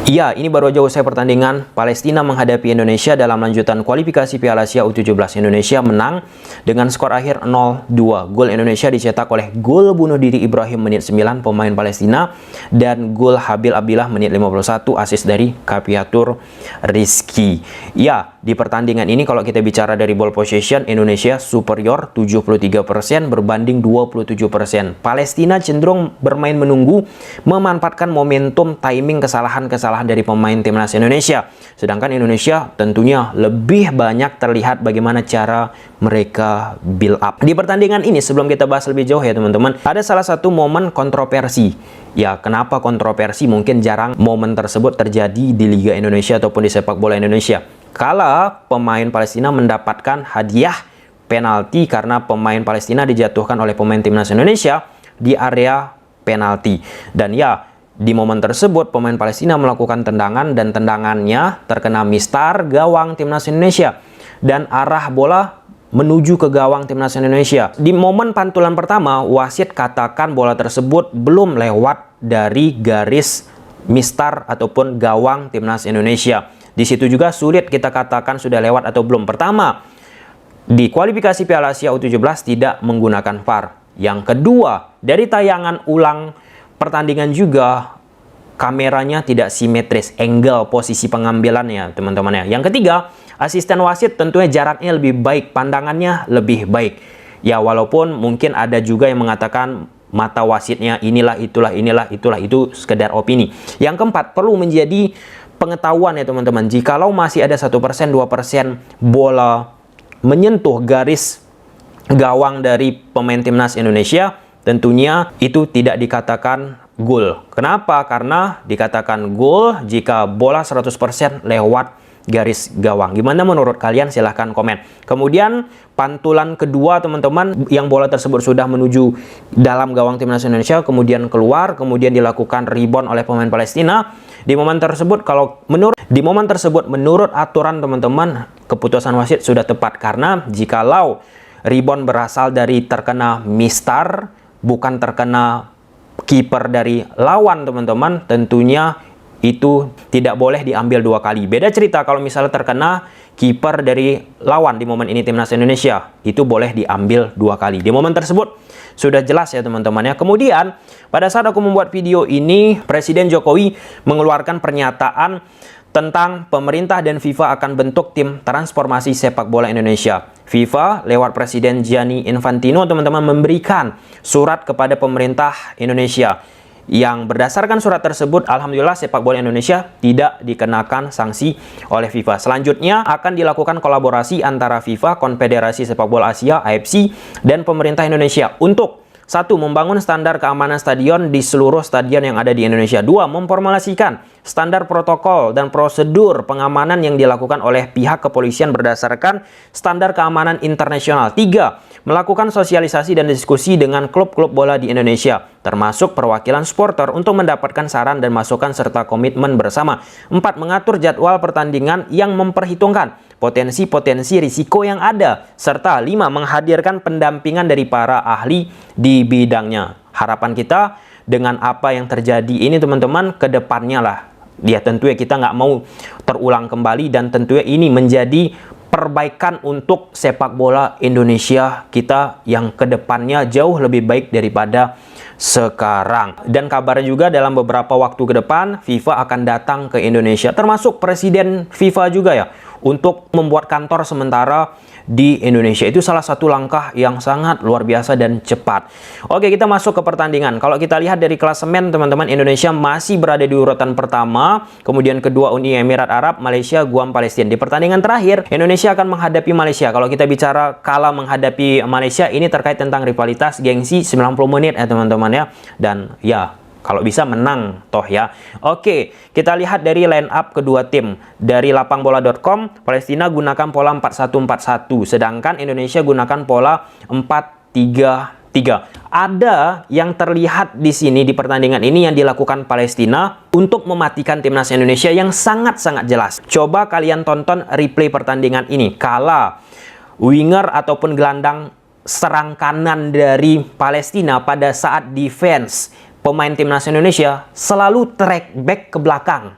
Iya, ini baru aja usai pertandingan Palestina menghadapi Indonesia dalam lanjutan kualifikasi Piala Asia U17. Indonesia menang dengan skor akhir 0-2. Gol Indonesia dicetak oleh gol bunuh diri Ibrahim menit 9 pemain Palestina dan gol Habil Abdillah menit 51 asis dari Capiatur Rizky. Ya, di pertandingan ini kalau kita bicara dari ball possession, Indonesia superior 73% berbanding 27%. Palestina cenderung bermain menunggu, memanfaatkan momentum timing kesalahan dari pemain timnas Indonesia. Sedangkan Indonesia tentunya lebih banyak terlihat bagaimana cara mereka build up. Di pertandingan ini, sebelum kita bahas lebih jauh ya teman-teman, ada salah satu momen kontroversi. Ya, kenapa kontroversi? Mungkin jarang momen tersebut terjadi di Liga Indonesia ataupun di sepak bola Indonesia. Kala pemain Palestina mendapatkan hadiah penalti karena pemain Palestina dijatuhkan oleh pemain timnas Indonesia di area penalti. Dan ya, di momen tersebut, pemain Palestina melakukan tendangan dan tendangannya terkena mistar gawang timnas Indonesia dan arah bola menuju ke gawang timnas Indonesia. Di momen pantulan pertama, wasit katakan bola tersebut belum lewat dari garis mistar ataupun gawang timnas Indonesia. Di situ juga sulit kita katakan sudah lewat atau belum. Pertama, di kualifikasi Piala Asia U17 tidak menggunakan VAR. Yang kedua, dari tayangan ulang pertandingan juga kameranya tidak simetris, angle posisi pengambilannya teman-teman ya. Yang ketiga, asisten wasit tentunya jaraknya lebih baik, pandangannya lebih baik. Ya, walaupun mungkin ada juga yang mengatakan mata wasitnya inilah itulah, itu sekedar opini. Yang keempat, perlu menjadi pengetahuan ya teman-teman. Jikalau masih ada 1%, 2% bola menyentuh garis gawang dari pemain timnas Indonesia, tentunya itu tidak dikatakan gol. Kenapa? Karena dikatakan gol jika bola 100% lewat garis gawang. Gimana menurut kalian? Silahkan komen. Kemudian pantulan kedua teman-teman, yang bola tersebut sudah menuju dalam gawang timnas Indonesia, kemudian keluar, kemudian dilakukan rebound oleh pemain Palestina. Di momen tersebut menurut aturan teman-teman, keputusan wasit sudah tepat karena jikalau rebound berasal dari terkena mistar, bukan terkena kiper dari lawan teman-teman, tentunya itu tidak boleh diambil dua kali. Beda cerita kalau misalnya terkena kiper dari lawan, di momen ini timnas Indonesia, itu boleh diambil dua kali. Di momen tersebut sudah jelas ya teman-teman ya. Kemudian pada saat aku membuat video ini, Presiden Jokowi mengeluarkan pernyataan tentang pemerintah dan FIFA akan bentuk tim transformasi sepak bola Indonesia. FIFA lewat Presiden Gianni Infantino teman-teman memberikan surat kepada pemerintah Indonesia, yang berdasarkan surat tersebut alhamdulillah sepak bola Indonesia tidak dikenakan sanksi oleh FIFA. Selanjutnya akan dilakukan kolaborasi antara FIFA, Konfederasi Sepak Bola Asia (AFC) dan pemerintah Indonesia untuk 1. Membangun standar keamanan stadion di seluruh stadion yang ada di Indonesia. 2. Memformulasikan standar protokol dan prosedur pengamanan yang dilakukan oleh pihak kepolisian berdasarkan standar keamanan internasional. 3. Melakukan sosialisasi dan diskusi dengan klub-klub bola di Indonesia, termasuk perwakilan supporter untuk mendapatkan saran dan masukan serta komitmen bersama. 4. Mengatur jadwal pertandingan yang memperhitungkan potensi-potensi risiko yang ada. Serta 5. Menghadirkan pendampingan dari para ahli di bidangnya. Harapan kita dengan apa yang terjadi ini teman-teman, ke depannya lah, ya tentunya kita nggak mau terulang kembali, dan tentunya ini menjadi perbaikan untuk sepak bola Indonesia kita yang ke depannya jauh lebih baik daripada sekarang. Dan kabarnya juga dalam beberapa waktu ke depan FIFA akan datang ke Indonesia, termasuk Presiden FIFA juga ya, untuk membuat kantor sementara di Indonesia. Itu salah satu langkah yang sangat luar biasa dan cepat. Oke, kita masuk ke pertandingan. Kalau kita lihat dari klasemen teman-teman, Indonesia masih berada di urutan pertama, kemudian kedua Uni Emirat Arab, Malaysia, Guam, Palestina. Di pertandingan terakhir, Indonesia akan menghadapi Malaysia. Kalau kita bicara kala menghadapi Malaysia, ini terkait tentang rivalitas gengsi 90 menit ya teman-teman ya. Dan ya, kalau bisa menang toh ya. Oke, kita lihat dari line up kedua tim. Dari lapangbola.com, Palestina gunakan pola 4-1-4-1, sedangkan Indonesia gunakan pola 4-3-3. Ada yang terlihat di sini di pertandingan ini yang dilakukan Palestina untuk mematikan timnas Indonesia yang sangat-sangat jelas. Coba kalian tonton replay pertandingan ini. Kala winger ataupun gelandang serang kanan dari Palestina pada saat defense, pemain timnas Indonesia selalu track back ke belakang.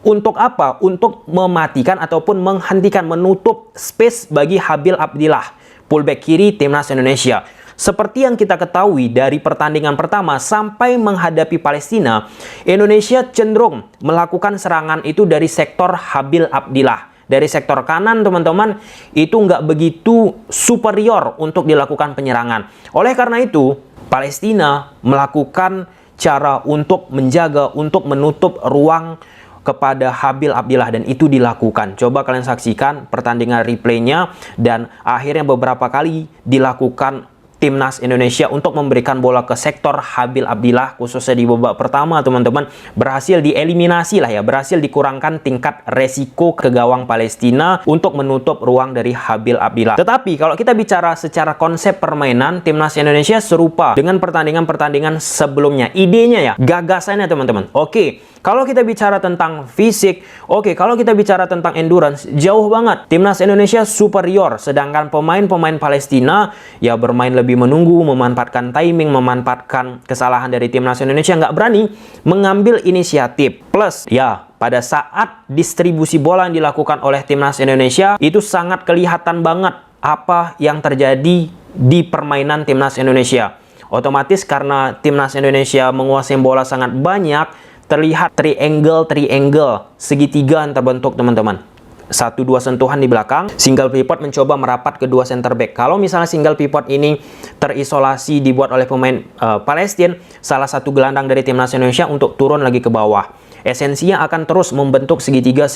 Untuk apa? Untuk mematikan ataupun menghentikan, menutup space bagi Habil Abdillah, fullback kiri timnas Indonesia. Seperti yang kita ketahui dari pertandingan pertama sampai menghadapi Palestina, Indonesia cenderung melakukan serangan itu dari sektor Habil Abdillah. Dari sektor kanan, teman-teman, itu nggak begitu superior untuk dilakukan penyerangan. Oleh karena itu, Palestina melakukan cara untuk menjaga, untuk menutup ruang kepada Habil Abdillah, dan itu dilakukan. Coba kalian saksikan pertandingan replaynya, dan akhirnya beberapa kali dilakukan timnas Indonesia untuk memberikan bola ke sektor Habil Abdillah, khususnya di babak pertama, teman-teman, berhasil dieliminasi lah ya, berhasil dikurangkan tingkat resiko ke gawang Palestina untuk menutup ruang dari Habil Abdillah. Tetapi kalau kita bicara secara konsep permainan, timnas Indonesia serupa dengan pertandingan-pertandingan sebelumnya. Idenya ya, gagasannya, teman-teman. Oke, kalau kita bicara tentang fisik, oke, kalau kita bicara tentang endurance, jauh banget. Timnas Indonesia superior, sedangkan pemain-pemain Palestina ya bermain lebih menunggu, memanfaatkan timing, memanfaatkan kesalahan dari timnas Indonesia, nggak berani mengambil inisiatif. Plus, ya, pada saat distribusi bola yang dilakukan oleh timnas Indonesia, itu sangat kelihatan banget apa yang terjadi di permainan timnas Indonesia. Otomatis karena timnas Indonesia menguasai bola sangat banyak, terlihat triangle, segitiga yang terbentuk, teman-teman. 1-2 sentuhan di belakang, single pivot mencoba merapat kedua center back. Kalau misalnya single pivot ini terisolasi dibuat oleh pemain Palestina, salah satu gelandang dari timnas Indonesia untuk turun lagi ke bawah. Esensinya akan terus membentuk segitiga.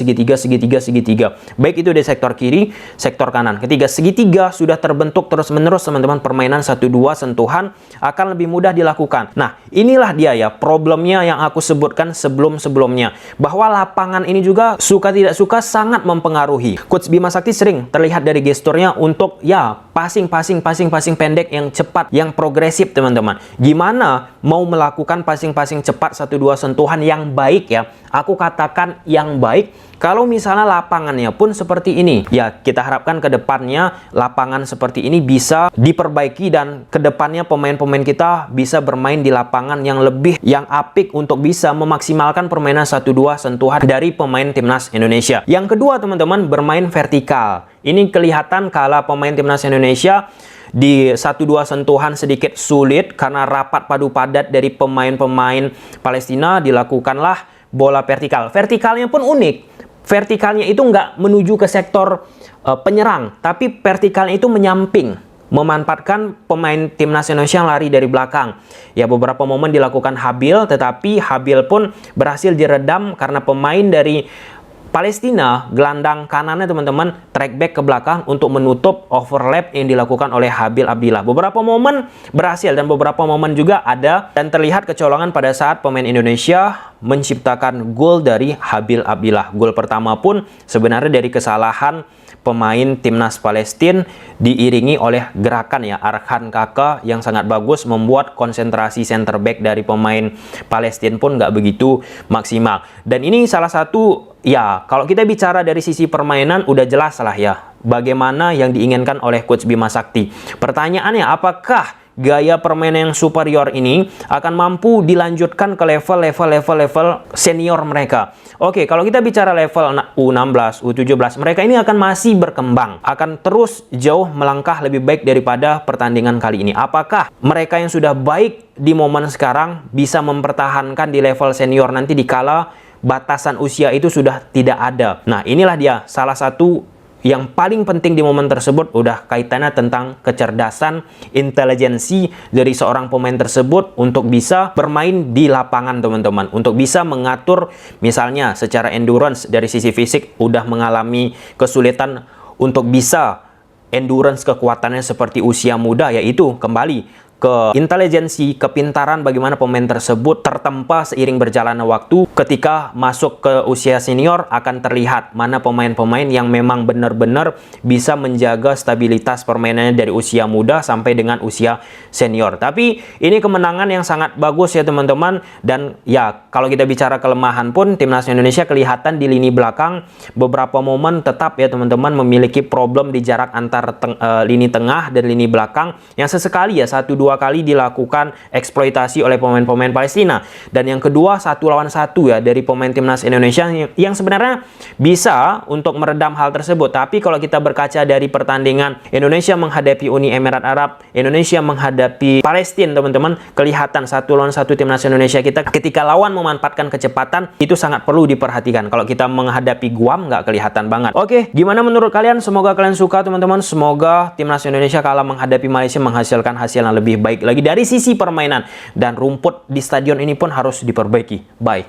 Baik itu di sektor kiri, sektor kanan. Ketika segitiga sudah terbentuk terus-menerus, teman-teman, permainan 1-2 sentuhan akan lebih mudah dilakukan. Nah, inilah dia ya problemnya yang aku sebutkan sebelum-sebelumnya. Bahwa lapangan ini juga suka tidak suka sangat mempengaruhi. Coach Bima Sakti sering terlihat dari gesturnya untuk ya passing pendek yang cepat, yang progresif, teman-teman. Gimana mau melakukan passing cepat 1-2 sentuhan yang baik ya? Aku katakan yang baik kalau misalnya lapangannya pun seperti ini. Ya, kita harapkan ke depannya lapangan seperti ini bisa diperbaiki dan ke depannya pemain-pemain kita bisa bermain di lapangan yang lebih apik untuk bisa memaksimalkan permainan 1-2 sentuhan dari pemain timnas Indonesia. Yang kedua, teman-teman, bermain vertikal. Ini kelihatan kala pemain timnas Indonesia di 1-2 sentuhan sedikit sulit karena rapat padu padat dari pemain-pemain Palestina, dilakukanlah bola vertikal. Vertikalnya pun unik. Vertikalnya itu nggak menuju ke sektor penyerang, tapi vertikalnya itu menyamping, memanfaatkan pemain timnas Indonesia yang lari dari belakang. Ya, beberapa momen dilakukan Habil, tetapi Habil pun berhasil diredam karena pemain dari Palestina, gelandang kanannya, teman-teman, track back ke belakang untuk menutup overlap yang dilakukan oleh Habil Abdillah. Beberapa momen berhasil dan beberapa momen juga ada dan terlihat kecolongan pada saat pemain Indonesia menciptakan gol dari Habil Abdillah. Gol pertama pun sebenarnya dari kesalahan pemain timnas Palestina diiringi oleh gerakan ya Arkan Kaka yang sangat bagus, membuat konsentrasi center back dari pemain Palestina pun nggak begitu maksimal. Dan ini salah satu ya, kalau kita bicara dari sisi permainan udah jelas lah ya bagaimana yang diinginkan oleh Coach Bima Sakti. Pertanyaannya, apakah gaya permainan yang superior ini akan mampu dilanjutkan ke level senior mereka? Oke, kalau kita bicara level U16, U17, mereka ini akan masih berkembang, akan terus jauh melangkah lebih baik daripada pertandingan kali ini. Apakah mereka yang sudah baik di momen sekarang bisa mempertahankan di level senior nanti dikala batasan usia itu sudah tidak ada? Nah, inilah dia salah satu yang paling penting di momen tersebut, udah kaitannya tentang kecerdasan, intelijensi dari seorang pemain tersebut untuk bisa bermain di lapangan, teman-teman. Untuk bisa mengatur, misalnya secara endurance dari sisi fisik, udah mengalami kesulitan untuk bisa endurance kekuatannya seperti usia muda, yaitu kembali ke intelijensi, kepintaran bagaimana pemain tersebut tertempa seiring berjalannya waktu. Ketika masuk ke usia senior akan terlihat mana pemain-pemain yang memang benar-benar bisa menjaga stabilitas permainannya dari usia muda sampai dengan usia senior. Tapi ini kemenangan yang sangat bagus ya, teman-teman. Dan ya, kalau kita bicara kelemahan pun timnas Indonesia kelihatan di lini belakang beberapa momen tetap ya, teman-teman, memiliki problem di jarak antar lini tengah dan lini belakang yang sesekali ya 1-2 dua kali dilakukan eksploitasi oleh pemain-pemain Palestina. Dan yang kedua, 1-1 ya dari pemain timnas Indonesia yang sebenarnya bisa untuk meredam hal tersebut. Tapi kalau kita berkaca dari pertandingan Indonesia menghadapi Uni Emirat Arab, Indonesia menghadapi Palestina, teman-teman, kelihatan 1-1 timnas Indonesia kita ketika lawan memanfaatkan kecepatan itu sangat perlu diperhatikan. Kalau kita menghadapi Guam nggak kelihatan banget. Oke, gimana menurut kalian? Semoga kalian suka, teman-teman. Semoga timnas Indonesia kalah menghadapi Malaysia menghasilkan hasil yang lebih baik lagi dari sisi permainan, dan rumput di stadion ini pun harus diperbaiki. Bye.